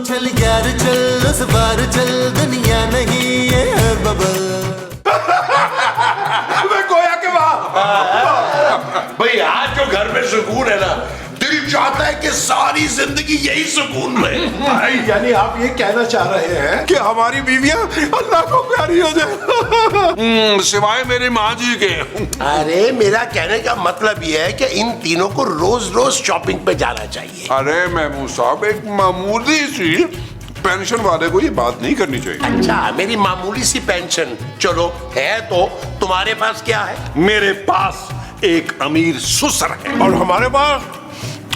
चल यार चल उस बार चल दुनिया नहीं ये बबल। गोया के भाई आज जो घर में सुकून है ना, दिल चाहता है कि सारी जिंदगी यही सुकून रहे। भाई यानी आप ये कहना चाह रहे हैं कि हमारी बीवियां अल्लाह को प्यारी हो जाए? सिवाय मेरी माँ जी के। अरे मेरा कहने का मतलब ये है कि इन तीनों को रोज रोज शॉपिंग पे जाना चाहिए। अरे महमूद साहब, एक मामूली सी पेंशन वाले को ये बात नहीं करनी चाहिए। अच्छा, मेरी मामूली सी पेंशन चलो है, तो तुम्हारे पास क्या है? मेरे पास एक अमीर ससुर है और हमारे पास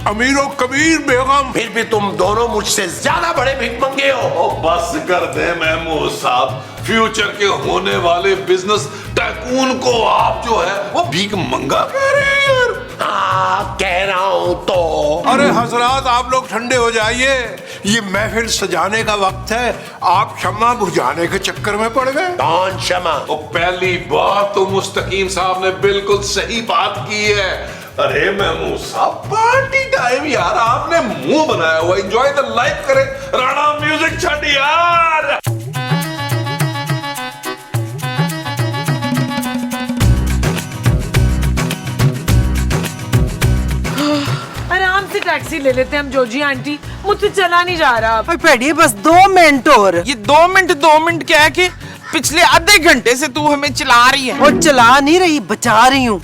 अमीर और कबीर बेगम। फिर भी तुम दोनों मुझसे ज्यादा बड़े भिखमंगे हो। बस कर दे महमूद साहब, फ्यूचर के होने वाले बिजनेस टाइकून को आप जो है वो भीख मंगा कह रहे हैं यार। हाँ कह रहा हूँ तो। अरे हजरात, आप लोग ठंडे हो जाइए, ये महफिल सजाने का वक्त है। आप शम्मा बुझाने के चक्कर में पड़ गए। कौन शमा? पहली बात तो मुस्तकीम साहब ने बिल्कुल सही बात की है। अरे महमूद साहब, पार्टी टाइम यार, आपने मुंह बनाया हुआ, एंजॉय द लाइफ करें। राणा म्यूजिक छट यार। आराम से टैक्सी ले लेते हैं हम जोजी आंटी, मुझसे चला नहीं जा रहा। पेड़ी बस 2 मिनट और। ये 2 मिनट क्या है कि पिछले आधे घंटे से तू हमें चला रही है। और चला नहीं रही, बचा रही हूँ।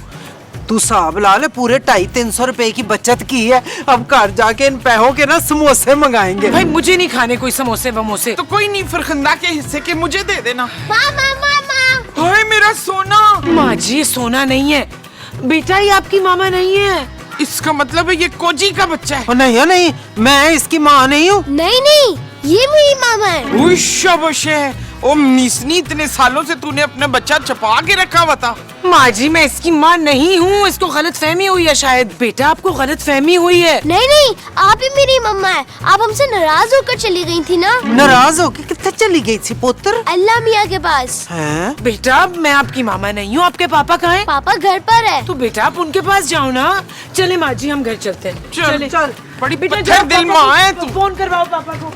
तू साहब ला ले, पूरे 250-300 रुपए की बचत की है। अब घर जाके इन पैसों के ना समोसे मंगाएंगे। भाई मुझे नहीं खाने कोई समोसे वमोसे। तो कोई नहीं, फरखंदा के हिस्से के मुझे दे देना। मामा मामा, हाय मेरा सोना। माँ जी ये सोना नहीं है बेटा, ये आपकी मामा नहीं है। इसका मतलब है ये कोजी का बच्चा है। नहीं, मैं इसकी माँ नहीं हूँ। नहीं नहीं, ये मेरी मामा है। ओए शाबाश है। ओ मिसनी, इतने सालों से तूने अपना बच्चा छुपा के रखा हुआ था। माँ जी मैं इसकी माँ नहीं हूँ, इसको गलत फहमी हुई है शायद। बेटा आपको गलत फहमी हुई है। नहीं नहीं, आप ही मेरी मम्मा है। आप हमसे नाराज होकर चली गई थी ना। नाराज होके कितने चली गई थी पुत्र? अल्लाह मियाँ के पास। हैं? बेटा मैं आपकी मामा नहीं हूँ, आपके पापा कहाँ हैं? पापा घर पर है। तो बेटा आप उनके पास जाओ ना। चले माँ जी हम घर चलते हैं। चल चल बड़ी बेटा पत्थर जाओ, दिल पापा माँ है को तू। फोन करवाओ पापा को।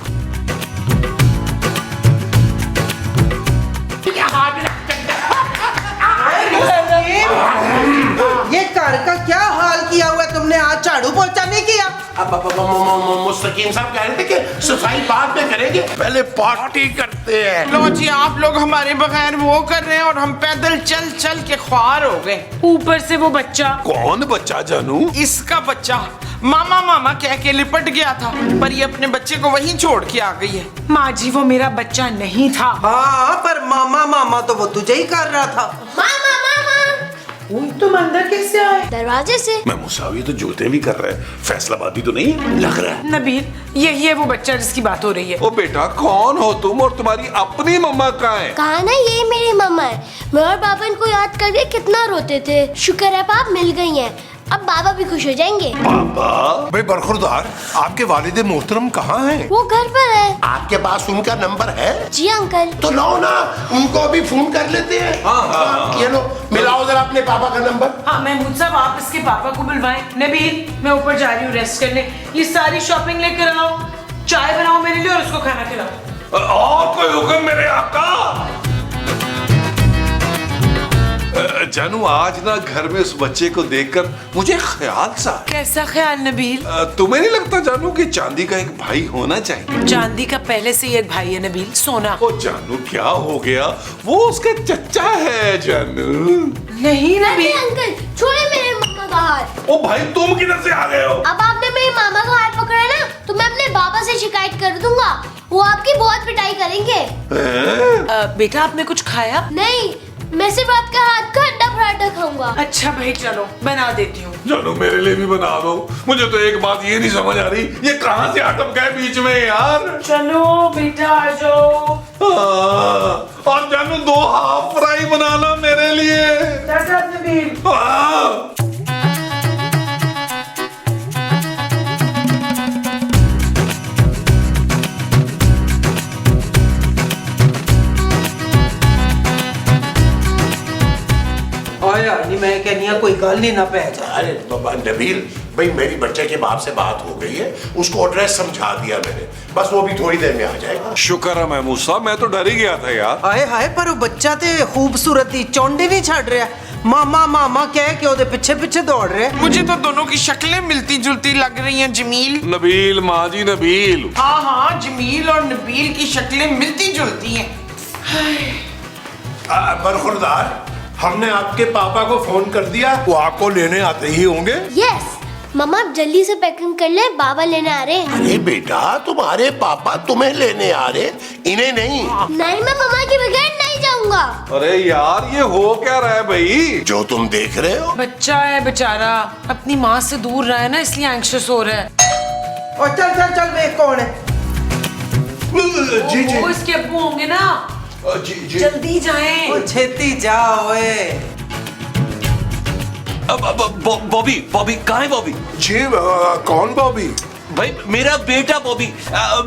ये घर का क्या हाल किया हुआ है तुमने? आज झाड़ू पोछा नहीं किया? मुस्तकीम साहब कह रहे थे कि सफाई बाद में करेंगे, पहले पार्टी करते हैं। लो जी, आप लोग हमारे बगैर वो कर रहे हैं और हम पैदल चल चल के ख्वार हो गए। ऊपर से वो बच्चा। कौन बच्चा जानू? इसका बच्चा मामा मामा कह के लिपट गया था, पर ये अपने बच्चे को वहीं छोड़ के आ गई है। माँ जी वो मेरा बच्चा नहीं था। हाँ, पर मामा तो वो तुझे ही कर रहा था। मामा मामा, तुम अंदर कैसे आए? दरवाजे से। महमूद साहब, ये तो जूते भी कर रहे हैं, फैसलाबादी तो नहीं लग रहा है। नबील यही है वो बच्चा जिसकी बात हो रही है। ओ बेटा, कौन हो तुम और तुम्हारी अपनी मम्मा कहाँ है? कहा ना ये मेरी मम्मा है। मैं और बाबा इनको याद करके कितना रोते थे। शुक्र है आप मिल गई हैं। अब बाबा भी खुश हो जाएंगे। पापा, भाई बरखुरदार, आपके वालिद मोहतरम कहाँ हैं? वो घर पर है। आपके पास उनका नंबर है? जी अंकल। तो लो ना, उनको भी फोन कर लेते हैं। हाँ। ये लो, मिलाओ जरा अपने पापा का नंबर। हाँ महमूद साहब आप इसके पापा को बुलवाएं। नबील मैं ऊपर जा रही हूँ रेस्ट करने। ये सारी शॉपिंग लेकर आओ, चाय बनाओ मेरे लिए और उसको खाना खिलाओ। और कोई हुक्म मेरे आका? जानू, आज ना घर में उस बच्चे को देखकर मुझे ख्याल सा है। कैसा ख्याल नबील? तुम्हें नहीं लगता जानू कि चांदी का एक भाई होना चाहिए? चांदी का पहले से ही एक भाई है नबील, सोना। ओ जानू, क्या हो गया? वो उसका चच्चा है जानू। नहीं नबील। अंकल छोड़े मेरे मम्मा का हाथ। ओ भाई, तुम किधर से आ गए हो? अब आपने मेरे मामा का हाथ पकड़ा ना, तो मैं अपने बाबा से शिकायत कर दूंगा। वो आपकी बहुत पिटाई करेंगे। बेटा आपने कुछ खाया? नहीं, मैं सिर्फ आपके हाथ का अंडा पराठा खाऊंगा। अच्छा भाई चलो बना देती हूँ। जानू, मेरे लिए भी बना दो। मुझे तो एक बात ये नहीं समझ आ रही, ये कहाँ से आटम गए बीच में यार? चलो बेटा आ जाओ। और जानू, 2 हाफ फ्राई बनाना मेरे लिए। नबील। हाँ। आया नहीं, मैं कहनी कोई गल ही ना पै जाए। अरे बाबा नबील, भाई मेरी बच्चे के बाप से बात हो गई है, उसको एड्रेस समझा दिया मैंने, बस वो भी थोड़ी देर में आ जाएगा। शुक्र है महमूद साहब, मैं तो डर ही गया था यार। हाय हाय पर वो बच्चा ते खूबसूरत ही चौंडी नहीं छड़ रहा, मामा मामा कह के ओदे पीछे पीछे दौड़ रहे। मुझे तो दोनों की शक्लें मिलती जुलती लग रही हैं जमील। नबील माँ जी नबील। हाँ हाँ, जमील और नबील की शक्लें मिलती जुलती हैं। बरखुरदार, हमने आपके पापा को फोन कर दिया, वो आपको लेने आते ही होंगे। यस मम्मा, आप जल्दी से पैकिंग कर ले, बाबा लेने आ रहे हैं। अरे बेटा, तुम्हारे पापा तुम्हें लेने आ रहे, इन्हें नहीं। नहीं, मैं मम्मा के बगैर नहीं जाऊंगा। अरे यार ये हो क्या रहा है भाई? जो तुम देख रहे हो, बच्चा है बेचारा, अपनी माँ से दूर रहा है ना, इसलिए एंग्शियस हो रहा है। और चल चल चल, वे कौन है? जी जी वो इसके अब्बू होंगे ना, जी जी। जल्दी जाएं। ओ छेती जाओ बॉबी बॉबी कहाँ है बॉबी? जी कौन बॉबी? भाई मेरा बेटा बॉबी,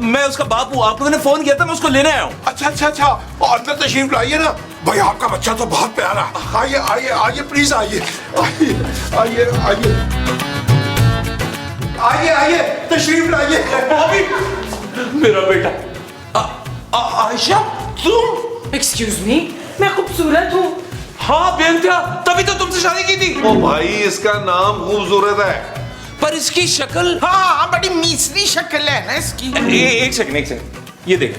मैं उसका बाप हूँ। आप लोगों ने फोन किया था, मैं उसको लेने आया हूँ। अच्छा अच्छा अच्छा, और अंदर तशरीफ लाइए ना। भाई आपका बच्चा तो बहुत प्यारा। आइए आइए आइए, प्लीज आइए आइए आइए आइए आइए आइए, तशरीफ लाइए। बॉबी मेरा बेटा। आयशा तुम? एक्सक्यूज मी, मैं खूबसूरत हूँ। हाँ बेटा, तभी तो तुमसे शादी की थी। ओ भाई इसका नाम खूबसूरत है, पर इसकी शक्ल। हाँ, बड़ी मीसरी शक्ल है ना इसकी। एक सेकंड, ये देख,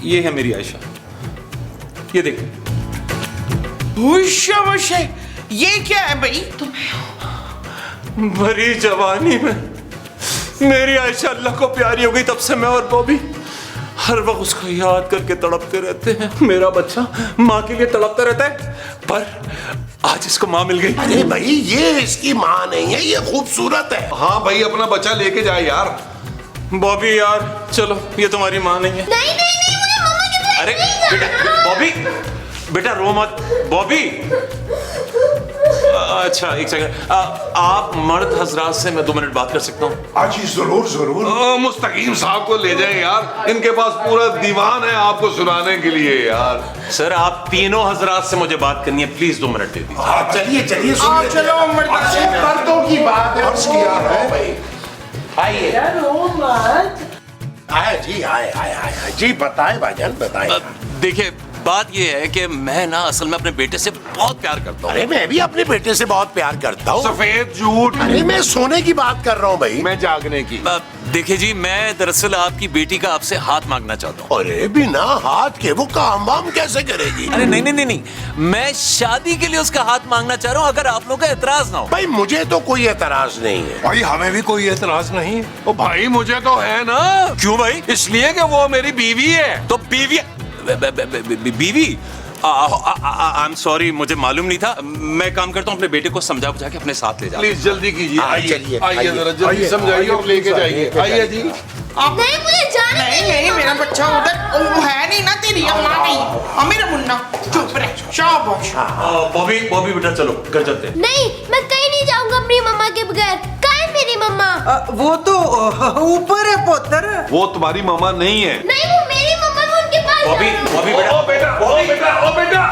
ये है मेरी आयशा, ये देख। हुश है, ये क्या है भाई? भरी जवानी में मेरी आयशा अल्लाह को प्यारी हो गई, तब से मैं और बॉबी हर वक्त उसको याद करके तड़पते रहते हैं। मेरा बच्चा माँ के लिए तड़पता रहता है, पर आज इसको माँ मिल गई। अरे भाई ये इसकी माँ नहीं है, ये खूबसूरत है। हाँ भाई अपना बच्चा लेके जाए यार। बॉबी यार चलो, ये तुम्हारी माँ नहीं है। नहीं नहीं नहीं, मुझे मम्मा के बगैर अरे नहीं जाना। बेटा, बॉबी बेटा रो मत बॉबी। अच्छा एक सेकंड, आप मर्द हजरात से मैं 2 मिनट बात कर सकता हूँ? हाँ जी जरूर जरूर। मुस्तकीम साहब को ले जाएं यार, इनके पास पूरा दीवान है आपको सुनाने के लिए यार। सर आप तीनों हजरात से मुझे बात करनी है, प्लीज 2 मिनट दे दीजिए। हाँ चलिए चलिए, सुन लेते हैं। चलो अच्छे मर्दों की बात है, अर्ज किया है। भाई आइए। आए जी, आए आए आए जी, बताएं भाईजान बताएं। देखिए बात ये है कि मैं ना असल में अपने बेटे से बहुत प्यार करता हूँ। अरे मैं भी अपने बेटे से बहुत प्यार करता हूँ। सफेद झूठ। अरे मैं सोने की बात कर रहा हूँ भाई। मैं जागने की। देखिए जी, मैं दरअसल आपकी बेटी का आपसे हाथ मांगना चाहता हूँ। अरे बिना हाथ के वो काम वाम कैसे करेगी? अरे नहीं नहीं नहीं नहीं, मैं शादी के लिए उसका हाथ मांगना चाह रहा हूँ, अगर आप लोगों का एतराज ना हो। भाई मुझे तो कोई एतराज नहीं है। भाई हमें भी कोई एतराज नहीं। ओ भाई मुझे तो है ना। क्यों भाई? इसलिए कि वो मेरी बीवी है। तो बीवी बीवी आई एम सॉरी, मुझे मालूम नहीं था। मैं काम करता हूँ, अपने बेटे को समझा बुझा के अपने साथ ले जा। प्लीज जल्दी कीजिए। आइए, चलिए, आइए आइए, जरा जल्दी आइए, समझाइए और लेके जाइए। आइए जी। नहीं मुझे जाना नहीं नहीं, मेरा बच्चा उधर वो है नहीं ना, तेरी अम्मा नहीं। और मेरा मुन्ना चुप रहे, शाबाश। बॉबी बॉबी बेटा चलो घर चलते हैं। नहीं, मैं कहीं नहीं जाऊंगा अपनी मम्मा के बगैर। कहाँ है मेरी मम्मा? वो तो ऊपर है पुत्र। वो तुम्हारी मामा नहीं है। नहीं, वो मेरी मम्मा, मैं उनके पास जा बॉबी रहा हूँ। बॉबी बेटा, ओ बेटा, ओ बेटा, ओ बेटा।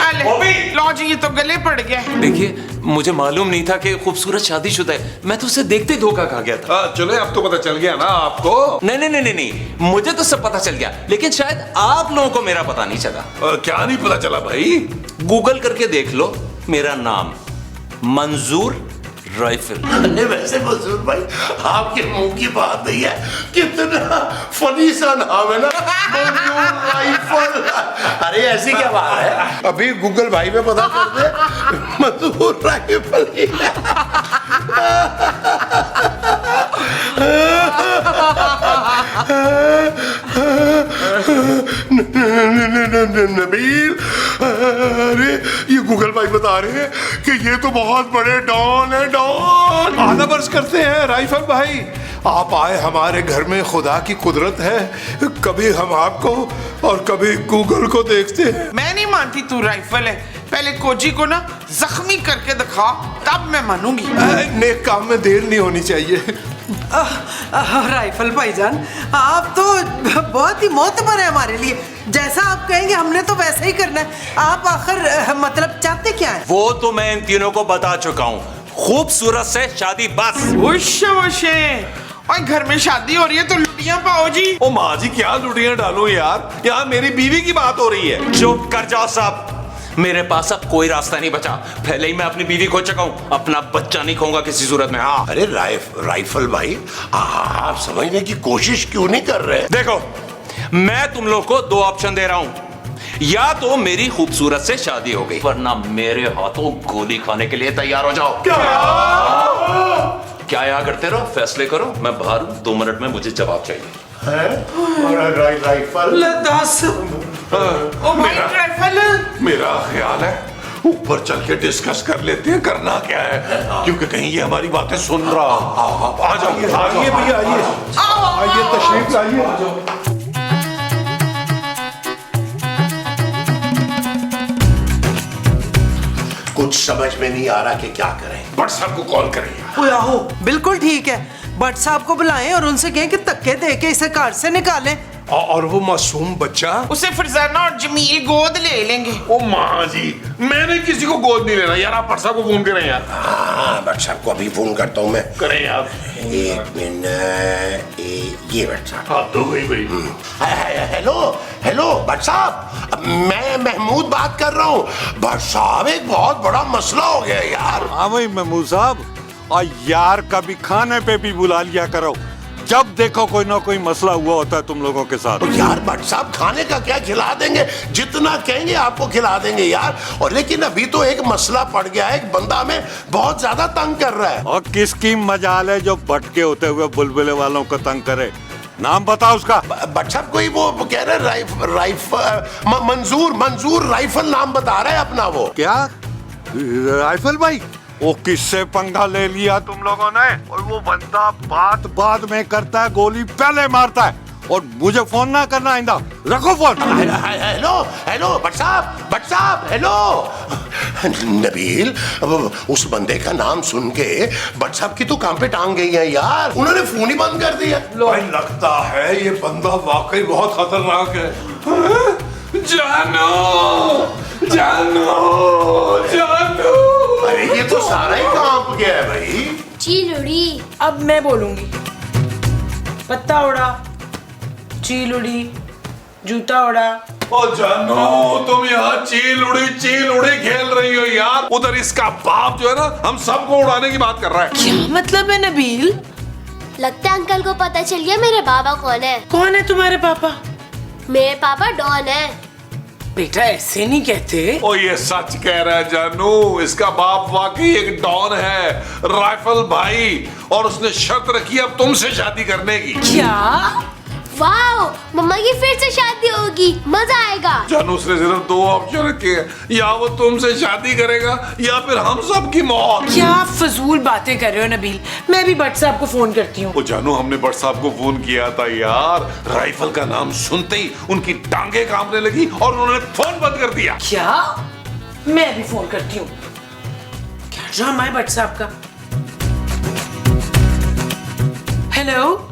अले, बॉबी! लो जी, ये तो गले पड़ गया। देखिए मुझे मालूम नहीं था कि खूबसूरत शादीशुदा है, मैं तो उसे देखते ही धोखा खा गया था। चले अब तो पता चल गया ना आपको। नहीं नहीं नहीं नहीं नहीं, मुझे तो सब पता चल गया, लेकिन शायद आप लोगों को मेरा पता नहीं चला। क्या नहीं पता चला भाई? गूगल करके देख लो, मेरा नाम मंजूर राइफल। अरे वैसे मंजूर भाई, आपके मुंह की बात नहीं है, कितना फनी सा नाम है ना, मंजूर राइफल। अरे ऐसी क्या बात है? अभी गूगल भाई में पता करते, मंजूर राइफल ही है। नबील, अरे ये गूगल भाई बता रहे हैं कि ये तो बहुत बड़े डॉन है, डॉन। आधा बर्स करते हैं राइफल भाई, आप आए हमारे घर में, खुदा की कुदरत है, कभी हम आपको और कभी गूगल को देखते हैं। मैं नहीं मानती तू राइफल है, पहले कोजी को ना जख्मी करके दिखा, तब मैं मानूंगी। नेक काम में देर नहीं होनी चाहिए। राइफल भाईजान, आप तो बहुत ही मोतबर है हमारे लिए। जैसा आप कहेंगे हमने तो वैसा ही करना है। आप आखिर मतलब चाहते क्या है? वो तो मैं इन तीनों को बता चुका हूँ, खूबसूरत से शादी बस। उश और घर में शादी हो रही है तो लुटियां पाओ जी। ओ माँ जी क्या लुटियां डालूं यार, यहाँ मेरी बीवी की बात हो रही है। चुप कर जाओ साहब, मेरे पास अब कोई रास्ता नहीं बचा। पहले ही मैं अपनी बीवी खो चुका हूं, अपना बच्चा नहीं खोऊंगा किसी सूरत में। हाँ अरे राइफल भाई, आप समझने की कोशिश क्यों नहीं कर रहे? देखो, मैं तुम लोग को दो ऑप्शन दे रहा हूं, या तो मेरी खूबसूरत से शादी हो गई, वरना मेरे हाथों गोली खाने के लिए तैयार हो जाओ। क्या यहाँ करते रहो, फैसले करो। मैं बाहर हूं, 2 मिनट में मुझे जवाब चाहिए। राइफल मेरा ख्याल है ऊपर चल के डिस्कस कर लेते हैं करना क्या है, क्योंकि कहीं ये हमारी बातें सुन रहा हो। आ जाइए आइए भैया, आइए तशरीफ लाइए। कुछ समझ में नहीं आ रहा कि क्या करें। बट सबको कॉल करें। आहो, बिल्कुल ठीक है। भट्ट साहब को बुलाएं और उनसे कहें कि धक्के दे के इसे कार से निकालें। और वो मासूम बच्चा, उसे फरजाना और जमील गोद ले लेंगे। ओ माँ जी, मैंने किसी को गोद नहीं लेना यार, आप भट्ट साहब को फोन करें यार। हाँ भट्ट साहब को अभी फोन करता हूँ मैं। करें यार। 1 मिनट, ये भट्ट साहब। हाँ तो वही भाई। हेलो भट्ट साहब, मैं महमूद बात कर रहा हूँ। भट्ट साहब एक बहुत बड़ा मसला हो गया यार। हाँ भाई महमूद साहब, और यार कभी खाने पे भी बुला लिया करो, जब देखो कोई ना कोई मसला हुआ होता है तुम लोगों के साथ। तो यार भट्ट साहब खाने का क्या, खिला देंगे, जितना कहेंगे आपको खिला देंगे यार। और लेकिन अभी तो एक मसला पड़ गया है, एक बंदा हमें बहुत ज्यादा तंग कर रहा है। और किसकी मजाल है जो भटके होते हुए बुलबुले वालों को तंग करे? नाम बताओ उसका। भट्ट साहब कोई वो कह रहे मंजूर राइफल नाम बता रहे हैं अपना। वो क्या राइफल भाई? वो किससे पंगा ले लिया तुम लोगों ने? और वो बंदा बात बाद में करता है, गोली पहले मारता है। और मुझे फोन ना करना आइंदा, रखो फोन। हेलो भट्ट साहब, हेलो। नबील, उस बंदे का नाम सुन के भट्ट साहब की तो काम पे टांग गई है यार, उन्होंने फोन ही बंद कर दिया। भाई लगता है ये बंदा वाकई बहुत खतरनाक है। जानू। अरे ये तो सारा ही कांप गया है भाई। चील उड़ी। अब मैं बोलूंगी। पत्ता उड़ा, चील उड़ी, जूता उड़ा। ओ जानू, तुम यहाँ चील उड़ी खेल रही हो यार। उधर इसका बाप जो है ना, हम सबको उड़ाने की बात कर रहा है। क्या मतलब है नबील? लगता है अंकल को पता चल गया मेरे बाबा कौन है। कौन है तुम्हारे पापा? मेरे पापा डॉन है। बेटा ऐसे नहीं कहते। ओ ये सच कह रहा है जानू, इसका बाप वाकई एक डॉन है, राइफल भाई। और उसने शर्त रखी अब तुमसे शादी करने की। क्या? वाओ, मम्मा की फिर से शादी होगी, मजा आएगा। जानू, उसने सिर्फ 2 ऑप्शन रखे हैं, या वो तुमसे शादी करेगा या फिर हम सब की मौत। क्या फजूल बातें कर रहे हो नबील? मैं भी भट्ट साहब को फोन करती हूँ। ओ जानू, हमने भट्ट साहब को फोन किया था यार, राइफल का नाम सुनते ही उनकी टांगे कांपने लगी और उन्होंने फोन बंद कर दिया। क्या? मैं भी फोन करती हूँ। क्या ड्रामा है भट्ट साहब का? हेलो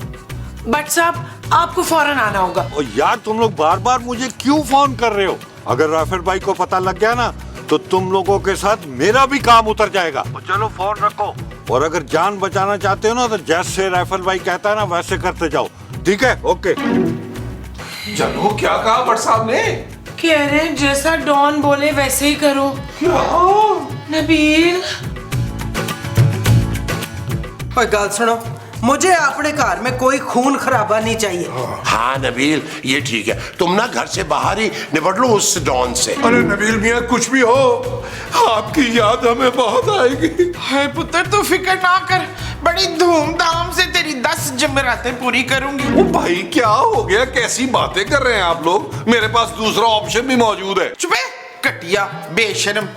भट्ट साहब, आपको फौरन आना होगा। और यार तुम लोग बार बार मुझे क्यों फोन कर रहे हो? अगर राफेल भाई को पता लग गया ना, तो तुम लोगों के साथ मेरा भी काम उतर जाएगा। तो चलो फोन रखो, और अगर जान बचाना चाहते हो ना, तो जैसे राफेल भाई कहता है ना वैसे करते जाओ, ठीक है? ओके। जानू, क्या कहा भट्ट साहब ने? कह रहे हैं जैसा डॉन बोले वैसे ही करो। क्या? नबील, कोई गाल सुनो, मुझे अपने कार में कोई खून खराबा नहीं चाहिए। हाँ नबील, ये ठीक है, तुम ना घर से बाहर ही निपट लो उस डॉन से। अरे नबील मियाँ, कुछ भी हो, आपकी याद हमें बहुत आएगी। हाय पुत्र, तू फिक्र ना कर, बड़ी धूमधाम से तेरी 10 जमरातें पूरी करूंगी। ओ भाई, क्या हो गया? कैसी बातें कर रहे हैं आप लोग? मेरे पास दूसरा ऑप्शन भी मौजूद है। चुपे कटिया बेशर्म,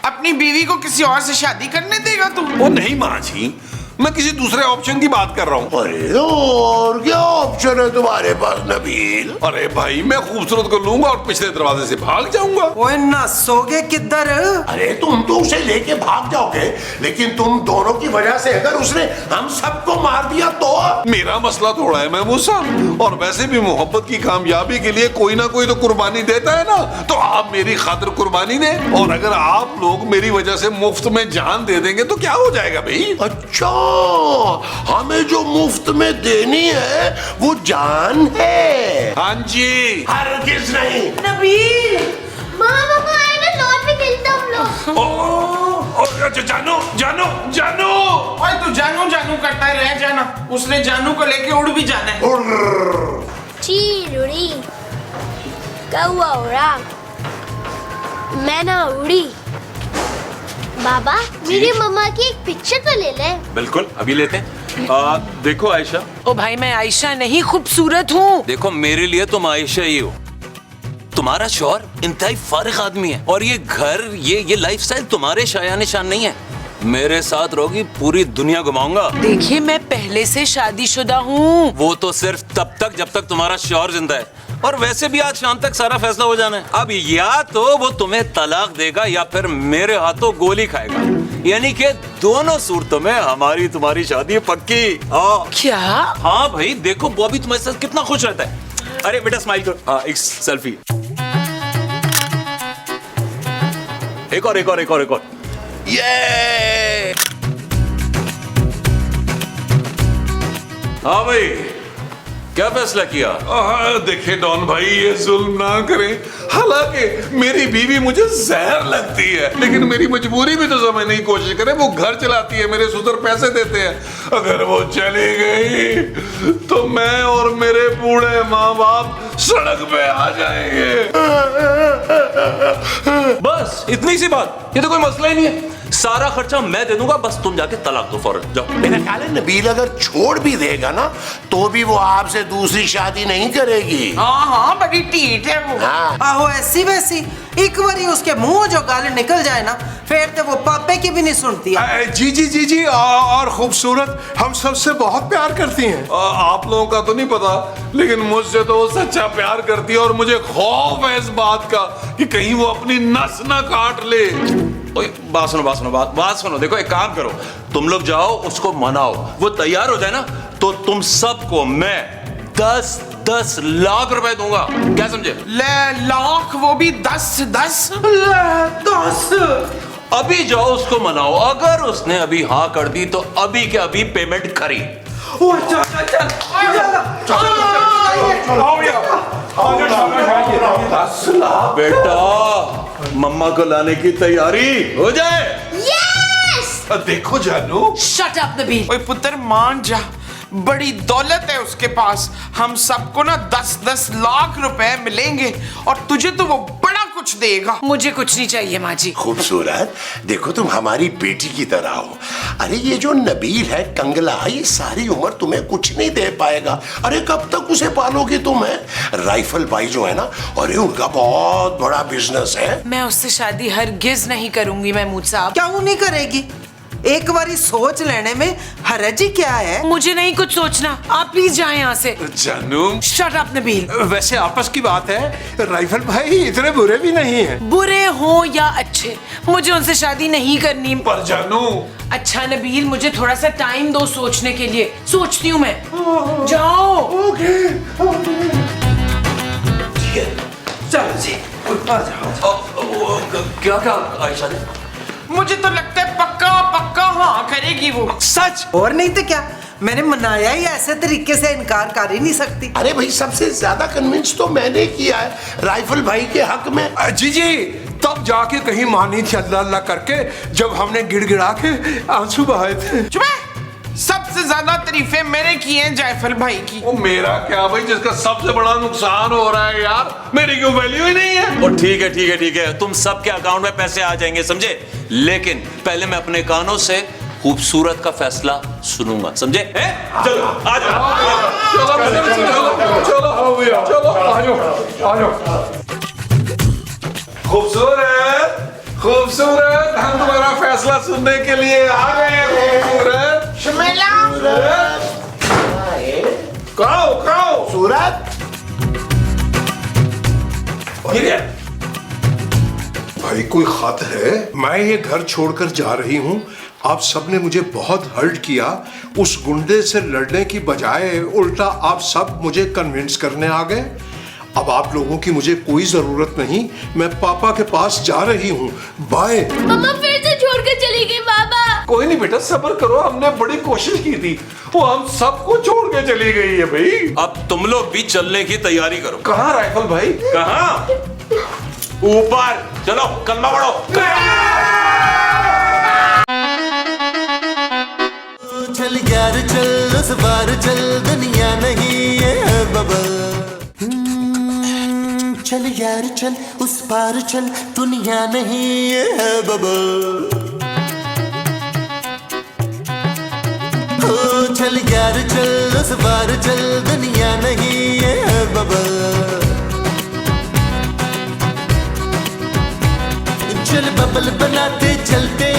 अपनी बीवी को किसी और से शादी करने देगा तू? ओ नहीं माँ जी, मैं किसी दूसरे ऑप्शन की बात कर रहा हूँ। अरे और क्या ऑप्शन है तुम्हारे पास नबील? अरे भाई मैं खूबसूरत को लूंगा और पिछले दरवाजे से भाग जाऊंगा। ओए नसोगे किधर? अरे तुम तो उसे लेके भाग जाओगे, लेकिन तुम दोनों की वजह से अगर उसने हम सबको मार दिया तो? मेरा मसला थोड़ा है महमूद साहब, और वैसे भी मोहब्बत की कामयाबी के लिए कोई ना कोई तो कुर्बानी देता है ना, तो आप मेरी खातिर कुर्बानी दें। और अगर आप लोग मेरी वजह से मुफ्त में जान दे देंगे तो क्या हो जाएगा भाई? अच्छा, हमें जो मुफ्त में देनी है वो जान है? हाँ जी। हरगिज़ नहीं। नबील मामा आए ना, लॉन में खेलते हम लोग। जानू जानू जानू। ओए तू जानू जानू करता है, रह जाना। उसने जानू को लेके उड़ भी जाना है। चीरुड़ी कौआ उड़ा, मैं ना उड़ी। बाबा मेरी मम्मा की एक पिक्चर तो ले ले। बिल्कुल, अभी लेते हैं। देखो आयशा। ओ भाई मैं आयशा नहीं, खूबसूरत हूँ। देखो मेरे लिए तुम आयशा ही हो। तुम्हारा शौहर इंतहाई फारिग आदमी है और ये घर, ये लाइफस्टाइल तुम्हारे शाया निशान नहीं है। मेरे साथ रहोगी, पूरी दुनिया घुमाऊंगा। देखिए मैं पहले से शादीशुदा हूँ। वो तो सिर्फ तब तक जब तक तुम्हारा शौहर जिंदा है, और वैसे भी आज शाम तक सारा फैसला हो जाना है। अब या तो वो तुम्हें तलाक देगा या फिर मेरे हाथों गोली खाएगा, यानी कि दोनों सूरतों में हमारी तुम्हारी शादी पक्की। क्या? हाँ भाई देखो, बॉबी तुम्हारे साथ कितना खुश रहता है। अरे बेटा स्माइल करो। हाँ एक सेल्फी। एक और। ये हाँ भाई, क्या फैसला किया? देखिए डॉन भाई, ये जुल्म ना करें। हालांकि मेरी बीवी मुझे जहर लगती है, लेकिन मेरी मजबूरी भी तो समझने की कोशिश करें। वो घर चलाती है, मेरे सुधर पैसे देते हैं। अगर वो चली गई तो मैं और मेरे बूढ़े माँ बाप सड़क पे आ जाएंगे। बस इतनी सी बात, ये तो कोई मसला ही नहीं है। सारा खर्चा मैं दे दूंगा, बस तुम जाके तलाक दो फौरन, जाओ। मेरा ख्याल है नबील अगर छोड़ भी देगा ना तो भी वो आपसे दूसरी शादी नहीं करेगी। हाँ बड़ी टीट है वो। हाँ। आहो ऐसी वैसी, एक बारी उसके मुंह जो गाल निकल जाए ना, फिर तो वो पापे की भी नहीं सुनती है। जी और खूबसूरत हम सबसे बहुत प्यार करती हैं। आप लोगों का तो नहीं पता, लेकिन मुझसे तो वो सच्चा प्यार करती है, और मुझे खौफ है इस बात का कि कहीं वो अपनी नस ना काट ले। बात सुनो। देखो एक काम करो, तुम लोग जाओ उसको मनाओ, वो तैयार हो जाए ना तो तुम सबको मैं 10 लाख रुपए दूंगा। क्या समझे? ले लाख, वो भी 10। अभी जाओ उसको मनाओ, अगर उसने अभी हाँ कर दी तो अभी के अभी पेमेंट करी। बेटा मम्मा को लाने की तैयारी हो जाए। देखो जानू। Shut up Nabeel. ओए पुत्र मान जा, बड़ी दौलत है उसके पास। हम सबको ना 10 लाख रुपए मिलेंगे और तुझे तो वो बड़ा कुछ देगा। मुझे कुछ नहीं चाहिए माँ जी। खूबसूरत, देखो तुम हमारी बेटी की तरह हो। अरे ये जो नबील है कंगला, ये सारी उम्र तुम्हें कुछ नहीं दे पाएगा। अरे कब तक उसे पालोगी तुम? है राइफल भाई जो है ना, अरे उनका बहुत बड़ा बिजनेस है। मैं उससे शादी हरगिज नहीं करूंगी महमूद साहब। क्या वो नहीं करेगी? एक बारी सोच लेने में हरज ही क्या है? मुझे नहीं कुछ सोचना, आप प्लीज जाएं यहाँ से। जानू। Shut up Nabeel. वैसे आपस की बात है, राइफल भाई इतने बुरे भी नहीं हैं। बुरे हो या अच्छे, मुझे उनसे शादी नहीं करनी। पर जानू। अच्छा नबील, मुझे थोड़ा सा टाइम दो सोचने के लिए। सोचती हूँ मैं। जाओ। चलो जी, आ जाओ। क्या आयशा ने? मुझे तो लगता है पक्का हाँ करेगी वो। सच? और नहीं तो क्या, मैंने मनाया ही ऐसे तरीके से इनकार कर ही नहीं सकती। अरे भाई सबसे ज्यादा कन्विंस तो मैंने किया है राइफल भाई के हक में। जी तब जाके कहीं मानी थी अल्लाह अल्लाह करके, जब हमने गिड़गिड़ा के आंसू बहाए थे। चुप है। सबसे ज्यादा तारीफें मैंने की हैं जायफल भाई की। वो मेरा क्या भाई, जिसका सबसे बड़ा नुकसान हो रहा है यार, मेरी कोई वैल्यू ही नहीं है। और ठीक है, तुम सबके अकाउंट में पैसे आ जाएंगे, समझे? लेकिन पहले मैं अपने कानों से खूबसूरत का फैसला सुनूंगा, समझे? चलो आ जाओ। खूबसूरत, हम तुम्हारा फैसला सुनने के लिए आ गए हैं। खूबसूरत, चमेला खाओ सूरत ये क्या? भाई कोई खत है? मैं ये घर छोड़कर जा रही हूँ। आप सबने मुझे बहुत हर्ट किया। उस गुंडे से लड़ने की बजाय उल्टा आप सब मुझे कन्विंस करने आ गए। अब आप लोगों की मुझे कोई जरूरत नहीं। मैं पापा के पास जा रही हूँ। बाय। मम्मा फिर से छोड़ कर चली गई बाबा। कोई नहीं बेटा, सब्र करो, हमने बड़ी कोशिश की थी, वो हम सबको छोड़ के चली गई है भाई। अब तुम लोग भी चलने की तैयारी करो। कहाँ राइफल भाई? कहाँ? ऊपर चलो, कलमा पढ़ो। चल यार चल, उस बार चल, दुनिया नहीं है बबल। चल यार चल, उस पार चल, दुनिया नहीं है बबल। ओ चल यार चल, उस पार चल, दुनिया नहीं है बबल। चल बबल बनाते चलते